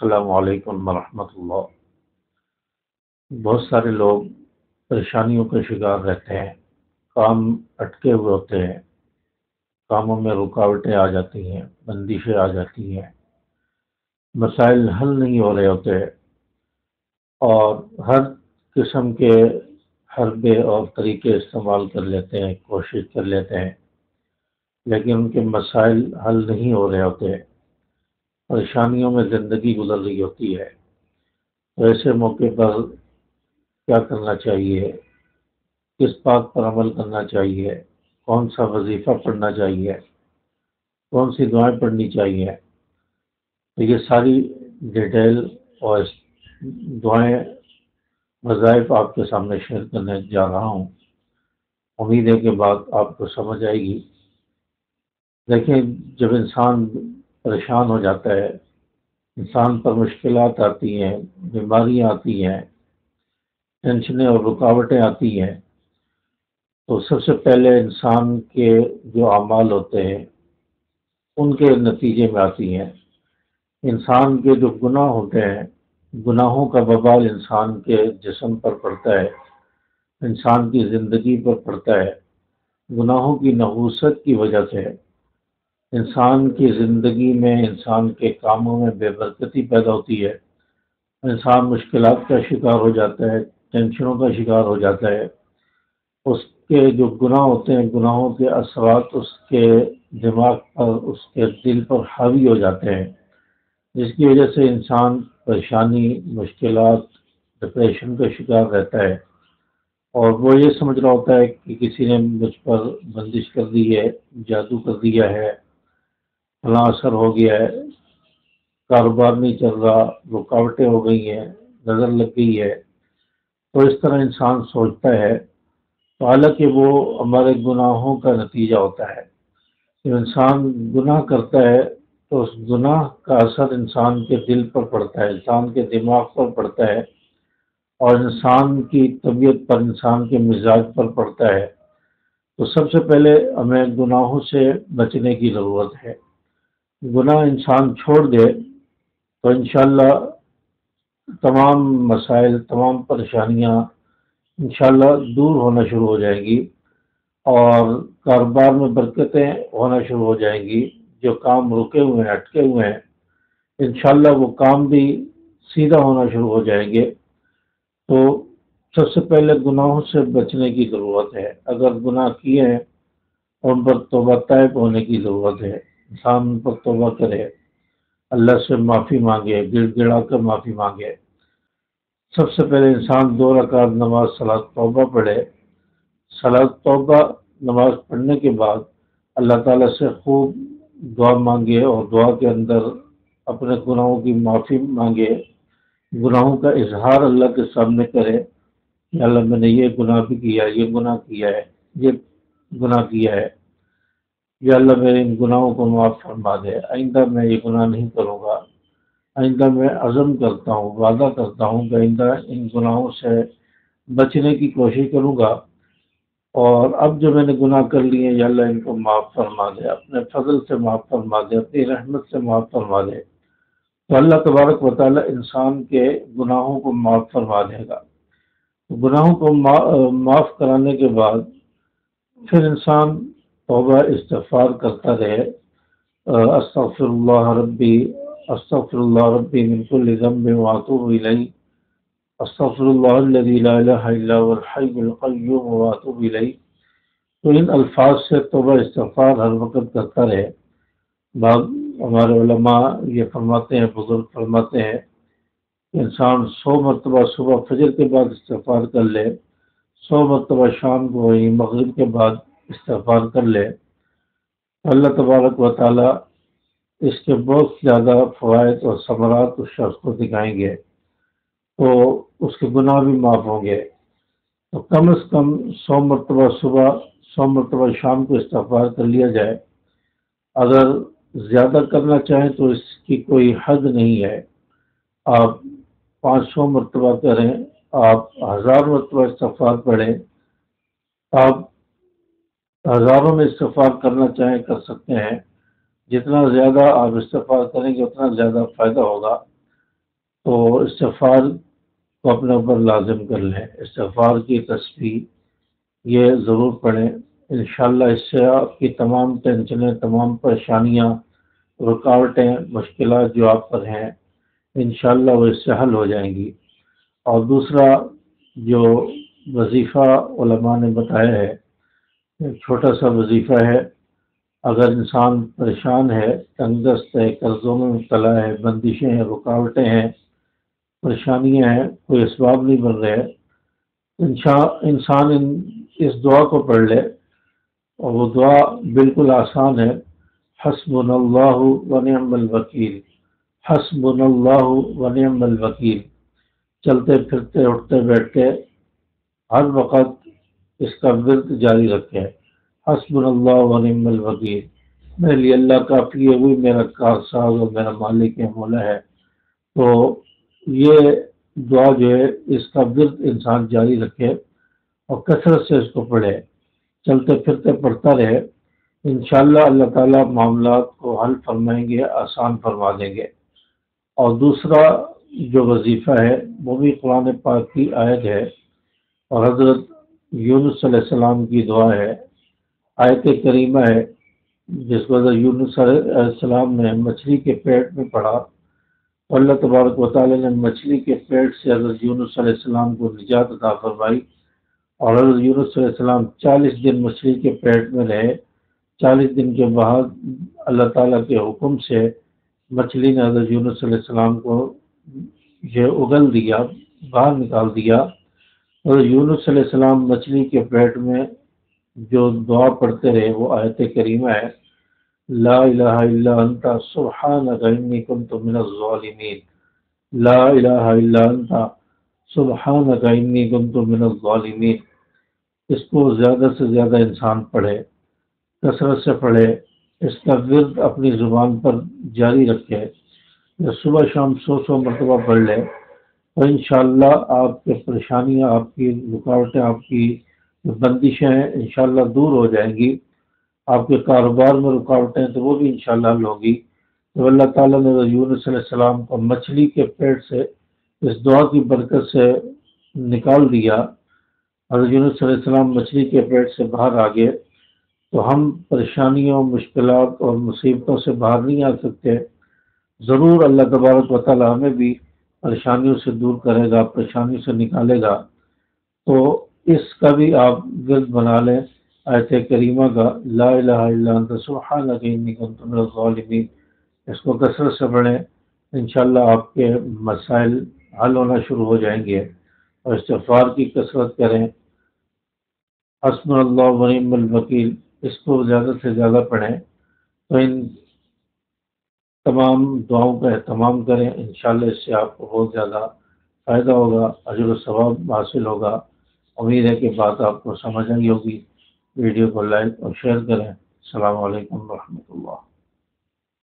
السلام علیکم ورحمۃ اللہ۔ بہت سارے لوگ پریشانیوں کا شکار رہتے ہیں، کام اٹکے ہوئے ہوتے ہیں، کاموں میں رکاوٹیں آ جاتی ہیں، بندشیں آ جاتی ہیں، مسائل حل نہیں ہو رہے ہوتے اور ہر قسم کے حربے اور طریقے استعمال کر لیتے ہیں، کوشش کر لیتے ہیں، لیکن ان کے مسائل حل نہیں ہو رہے ہوتے، پریشانیوں میں زندگی گزر رہی ہوتی ہے۔ تو ایسے موقع پر کیا کرنا چاہیے، کس بات پر عمل کرنا چاہیے، کون سا وظیفہ پڑھنا چاہیے، کون سی دعائیں پڑھنی چاہیے، تو یہ ساری ڈیٹیل اور دعائیں وظائف آپ کے سامنے شیئر کرنے جا رہا ہوں۔ امید ہے کہ بات آپ کو سمجھ آئے گی۔ دیکھیں، جب انسان پریشان ہو جاتا ہے، انسان پر مشکلات آتی ہیں، بیماریاں آتی ہیں، ٹینشنیں اور رکاوٹیں آتی ہیں، تو سب سے پہلے انسان کے جو اعمال ہوتے ہیں ان کے نتیجے میں آتی ہیں۔ انسان کے جو گناہ ہوتے ہیں، گناہوں کا وبال انسان کے جسم پر پڑتا ہے، انسان کی زندگی پر پڑتا ہے۔ گناہوں کی نحوست کی وجہ سے انسان کی زندگی میں، انسان کے کاموں میں بے برکتی پیدا ہوتی ہے، انسان مشکلات کا شکار ہو جاتا ہے، ٹینشنوں کا شکار ہو جاتا ہے۔ اس کے جو گناہ ہوتے ہیں، گناہوں کے اثرات اس کے دماغ پر، اس کے دل پر حاوی ہو جاتے ہیں، جس کی وجہ سے انسان پریشانی، مشکلات، ڈپریشن کا شکار رہتا ہے، اور وہ یہ سمجھ رہا ہوتا ہے کہ کسی نے مجھ پر بندش کر دی ہے، جادو کر دیا ہے، فلاں اثر ہو گیا ہے، کاروبار نہیں چل رہا، رکاوٹیں ہو گئی ہیں، نظر لگ گئی ہے۔ تو اس طرح انسان سوچتا ہے، تو حالانکہ وہ ہمارے گناہوں کا نتیجہ ہوتا ہے۔ جب انسان گناہ کرتا ہے تو اس گناہ کا اثر انسان کے دل پر پڑتا ہے، انسان کے دماغ پر پڑتا ہے، اور انسان کی طبیعت پر، انسان کے مزاج پر پڑتا ہے۔ تو سب سے پہلے ہمیں گناہوں سے بچنے کی ضرورت ہے۔ گناہ انسان چھوڑ دے تو انشاءاللہ تمام مسائل، تمام پریشانیاں انشاءاللہ دور ہونا شروع ہو جائیں گی، اور کاروبار میں برکتیں ہونا شروع ہو جائیں گی۔ جو کام رکے ہوئے ہیں، اٹکے ہوئے ہیں، انشاءاللہ وہ کام بھی سیدھا ہونا شروع ہو جائیں گے۔ تو سب سے پہلے گناہوں سے بچنے کی ضرورت ہے۔ اگر گناہ کیے ہیں ان پر توبہ طائب ہونے کی ضرورت ہے۔ انسان ان پر توبہ کرے، اللہ سے معافی مانگے، گڑ گڑا کر معافی مانگے۔ سب سے پہلے انسان 2 رکعت نماز صلاۃ توبہ پڑھے۔ صلاۃ توبہ نماز پڑھنے کے بعد اللہ تعالیٰ سے خوب دعا مانگے، اور دعا کے اندر اپنے گناہوں کی معافی مانگے، گناہوں کا اظہار اللہ کے سامنے کرے کہ اللہ میں نے یہ گناہ بھی کیا ہے، یہ گناہ کیا ہے، یہ گناہ کیا ہے، یا اللہ میرے ان گناہوں کو معاف فرما دے، آئندہ میں یہ گناہ نہیں کروں گا، آئندہ میں عزم کرتا ہوں، وعدہ کرتا ہوں کہ آئندہ ان گناہوں سے بچنے کی کوشش کروں گا، اور اب جو میں نے گناہ کر لیے ہیں یا اللہ ان کو معاف فرما دے، اپنے فضل سے معاف فرما دے، اپنی رحمت سے معاف فرما دے۔ تو اللہ تبارک و تعالیٰ انسان کے گناہوں کو معاف فرما دے گا۔ گناہوں کو معاف کرانے کے بعد پھر انسان توبہ استغفار کرتا رہے، استغفر اللہ ربی، استغفر اللہ ربی من کل ذنب واتوب الیہ، استغفر اللہ الذی لا الہ الا هو الحی القیوم واتوب الیہ۔ تو ان الفاظ سے توبہ استغفار ہر وقت کرتا رہے۔ بعض ہمارے علماء یہ فرماتے ہیں، بزرگ فرماتے ہیں کہ انسان 100 مرتبہ صبح فجر کے بعد استغفار کر لے، 100 مرتبہ شام کو وہی مغرب کے بعد استغفار کر لے، اللہ تبارک و تعالیٰ اس کے بہت زیادہ فوائد اور ثمرات اس شخص کو دکھائیں گے، تو اس کے گناہ بھی معاف ہوں گے۔ تو کم از کم 100 مرتبہ صبح، 100 مرتبہ شام کو استغفار کر لیا جائے۔ اگر زیادہ کرنا چاہیں تو اس کی کوئی حد نہیں ہے، آپ 500 مرتبہ کریں، آپ 1000 مرتبہ استغفار پڑھیں، آپ ہزاروں میں استغفار کرنا چاہیں کر سکتے ہیں۔ جتنا زیادہ آپ استغفار کریں گے اتنا زیادہ فائدہ ہوگا۔ تو استغفار کو اپنے اوپر لازم کر لیں، استغفار کی تسبیح یہ ضرور پڑھیں۔ انشاءاللہ اس سے آپ کی تمام ٹینشنیں، تمام پریشانیاں، رکاوٹیں، مشکلات جو آپ پر ہیں انشاءاللہ وہ اس سے حل ہو جائیں گی۔ اور دوسرا جو وظیفہ علماء نے بتایا ہے، ایک چھوٹا سا وظیفہ ہے، اگر انسان پریشان ہے، تنگ دست ہے، قرضوں میں مبتلا ہے، بندشیں ہیں، رکاوٹیں ہیں، پریشانیاں ہیں، کوئی اسباب نہیں بن رہے، انسان اس دعا کو پڑھ لے، اور وہ دعا بالکل آسان ہے، حسبنا اللہ ونعم الوکیل، حسبنا اللہ ونعم الوکیل۔ چلتے پھرتے اٹھتے بیٹھتے ہر وقت اس کا ورد جاری رکھیں، حسبنا اللہ ونعم الوکیل، میرے لیے اللہ کافی ہے، وہی میرا کارساز اور میرا مالک مولا ہے۔ تو یہ دعا جو ہے اس کا ورد انسان جاری رکھے اور کثرت سے اس کو پڑھے، چلتے پھرتے پڑھتا رہے، انشاءاللہ اللہ تعالیٰ معاملات کو حل فرمائیں گے، آسان فرما دیں گے۔ اور دوسرا جو وظیفہ ہے وہ بھی قرآن پاک کی آیت ہے، اور حضرت یونس علیہ السلام کی دعا ہے، آیت کریمہ ہے، جس کو حضرت یونس علیہ السلام نے مچھلی کے پیٹ میں پڑھا، اور اللہ تبارک و تعالیٰ نے مچھلی کے پیٹ سے حضرت یونس علیہ السلام کو نجات عطا فرمائی، اور حضرت یونس علیہ السلام 40 دن مچھلی کے پیٹ میں رہے۔ 40 دن کے بعد اللہ تعالیٰ کے حکم سے مچھلی نے حضرت یونس علیہ السلام کو یہ اگل دیا، باہر نکال دیا۔ حضرت یونس علیہ السلام مچھلی کے پیٹ میں جو دعا پڑھتے رہے وہ آیت کریمہ ہے، لا الہ الا انت سبحانک انی کنت من الظالمین، لا الہ الا انت سبحانک انی کنت من الظالمین۔ اس کو زیادہ سے زیادہ انسان پڑھے، کثرت سے پڑھے، اس کا ورد اپنی زبان پر جاری رکھے، یا صبح شام 100 مرتبہ پڑھ لے، تو انشاءاللہ آپ کی پریشانیاں، آپ کی رکاوٹیں، آپ کی بندشیں ہیں انشاءاللہ دور ہو جائیں گی۔ آپ کے کاروبار میں رکاوٹیں تو وہ بھی انشاءاللہ حل ہوگی۔ تو اللہ تعالیٰ نے یونس علیہ السلام کو مچھلی کے پیٹ سے اس دعا کی برکت سے نکال دیا، حضرت یونس علیہ السلام مچھلی کے پیٹ سے باہر آ گئے۔ تو ہم پریشانیوں، مشکلات اور مصیبتوں سے باہر نہیں آ سکتے، ضرور اللہ تبارک و تعالیٰ ہمیں بھی پریشانیوں سے دور کرے گا، پریشانیوں سے نکالے گا۔ تو اس کا بھی آپ ورد بنا لیں، آیت کریمہ کا، لا الہ الا انت سبحانک انی کنت من الظالمین۔ اس کو کثرت سے پڑھیں، انشاءاللہ آپ کے مسائل حل ہونا شروع ہو جائیں گے۔ اور استغفار کی کثرت کریں، حسبنا اللہ ونعم الوکیل، اس کو زیادہ سے زیادہ پڑھیں، تو ان تمام دعاؤں کا اہتمام کریں، انشاءاللہ اس سے آپ کو بہت زیادہ فائدہ ہوگا، اجر و ثواب حاصل ہوگا۔ امید ہے کہ بات آپ کو سمجھ آئی ہوگی۔ ویڈیو کو لائک اور شیئر کریں۔ السلام علیکم ورحمۃ اللہ۔